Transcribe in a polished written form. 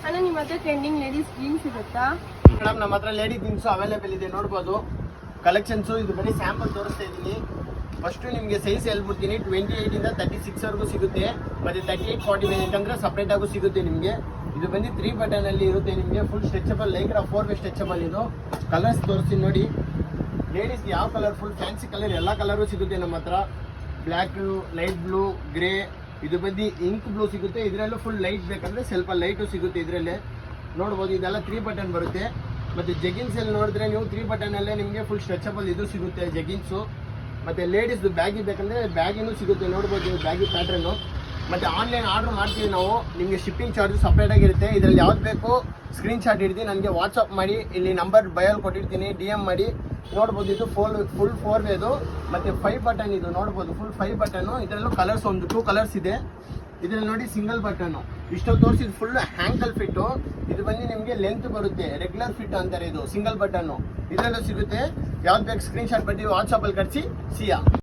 ಅಣ್ಣ ನಿಮ್ಮ ಹತ್ರ ಟ್ರೆಂಡಿಂಗ್ ಲೇಡೀಸ್ ಜೀನ್ಸ್ ಇರುತ್ತಾ? ಮೇಡಮ್ ನಮ್ಮ ಹತ್ರ ಲೇಡಿ ಜೀನ್ಸ್ ಅವೈಲೇಬಲ್ ಇದೆ, ನೋಡ್ಬೋದು ಕಲೆಕ್ಷನ್ಸು. ಇದು ಬರೀ ಸ್ಯಾಂಪಲ್ ತೋರಿಸ್ತಾ ಇದ್ದೀನಿ. ಫಸ್ಟು ನಿಮಗೆ ಸೈಜ್ ಹೇಳ್ಬಿಡ್ತೀನಿ. 28 ಇಂದ 36 ವರೆಗೂ ಸಿಗುತ್ತೆ, ಮತ್ತು 38, 48 ಅಂದರೆ ಸಪ್ರೇಟಾಗೂ ಸಿಗುತ್ತೆ ನಿಮಗೆ. ಇದು ಬಂದು 3 ಬಟನಲ್ಲಿ ಇರುತ್ತೆ ನಿಮಗೆ. Full stretchable Lycra 4 way stretchable. ಇದು ಕಲರ್ಸ್ ತೋರಿಸ್ತೀನಿ ನೋಡಿ. ಲೇಡೀಸ್ಗೆ ಯಾವ ಕಲರ್, ಫುಲ್ ಫ್ಯಾನ್ಸಿ ಕಲರ್ ಎಲ್ಲ ಕಲರು ಸಿಗುತ್ತೆ ನಮ್ಮ ಹತ್ರ. ಬ್ಲ್ಯಾಕು, ಲೈಟ್ ಬ್ಲೂ, ಗ್ರೇ, ಇದು ಬಂದು ಇಂಕ್ ಬ್ಲೂ ಸಿಗುತ್ತೆ. ಇದರಲ್ಲೂ ಫುಲ್ ಲೈಟ್ ಬೇಕಂದರೆ ಸ್ವಲ್ಪ ಲೈಟು ಸಿಗುತ್ತೆ ಇದರಲ್ಲೇ, ನೋಡ್ಬೋದು. ಇದೆಲ್ಲ 3 ಬಟನ್ ಬರುತ್ತೆ. ಮತ್ತು ಜಗಿನ್ಸಲ್ಲಿ ನೋಡಿದ್ರೆ ನೀವು 3 ಬಟನಲ್ಲೇ ನಿಮಗೆ ಫುಲ್ ಸ್ಟ್ರೆಚಬಲ್ ಇದು ಸಿಗುತ್ತೆ ಜಗಿನ್ಸು. ಮತ್ತು ಲೇಡೀಸ್ದು ಬ್ಯಾಗಿ ಬೇಕಂದರೆ ಬ್ಯಾಗಿನೂ ಸಿಗುತ್ತೆ, ನೋಡ್ಬೋದು ಬ್ಯಾಗಿ ಪ್ಯಾಟ್ರನ್ನು. ಮತ್ತು ಆನ್ಲೈನ್ ಆರ್ಡ್ರ್ ಮಾಡ್ತೀವಿ ನಾವು, ನಿಮಗೆ ಶಿಪ್ಪಿಂಗ್ ಚಾರ್ಜು ಸಪ್ರೇಟಾಗಿರುತ್ತೆ. ಇದರಲ್ಲಿ ಯಾವ್ದು ಬೇಕು ಸ್ಕ್ರೀನ್ಶಾಟ್ ಹಿಡ್ದು ನನಗೆ ವಾಟ್ಸಪ್ ಮಾಡಿ, ಇಲ್ಲಿ ನಂಬರ್ ಬಯೋಲ್ಲಿ ಕೊಟ್ಟಿರ್ತೀನಿ, DM ಮಾಡಿ. ನೋಡ್ಬೋದು ಇದು ಫುಲ್ 4 ವೇದು, ಮತ್ತು 5 ಬಟನ್ ಇದು ನೋಡ್ಬೋದು. Full 5 button. ಇದರಲ್ಲೂ ಕಲರ್ಸ್ ಒಂದು 2 ಕಲರ್ಸ್ ಇದೆ. ಇದರಲ್ಲಿ ನೋಡಿ ಸಿಂಗಲ್ ಬಟನ್ನು ಇಷ್ಟು ತೋರಿಸಿದ್ದು ಫುಲ್ ಹ್ಯಾಂಕಲ್ ಫಿಟ್ಟು. ಇದು ಬಂದು ನಿಮಗೆ ಲೆಂತ್ ಬರುತ್ತೆ, ರೆಗ್ಯುಲರ್ ಫಿಟ್ ಅಂತಾರೆ. ಇದು ಸಿಂಗಲ್ ಬಟನ್ನು ಇದರಲ್ಲೂ ಸಿಗುತ್ತೆ. ಯಾವ್ದು ಬೇಕು ಸ್ಕ್ರೀನ್ಶಾಟ್ ಬರ್ತೀವಿ ವಾಟ್ಸಪ್ಪಲ್ಲಿ ಕಳಿಸಿ. ಸಿಯಾ.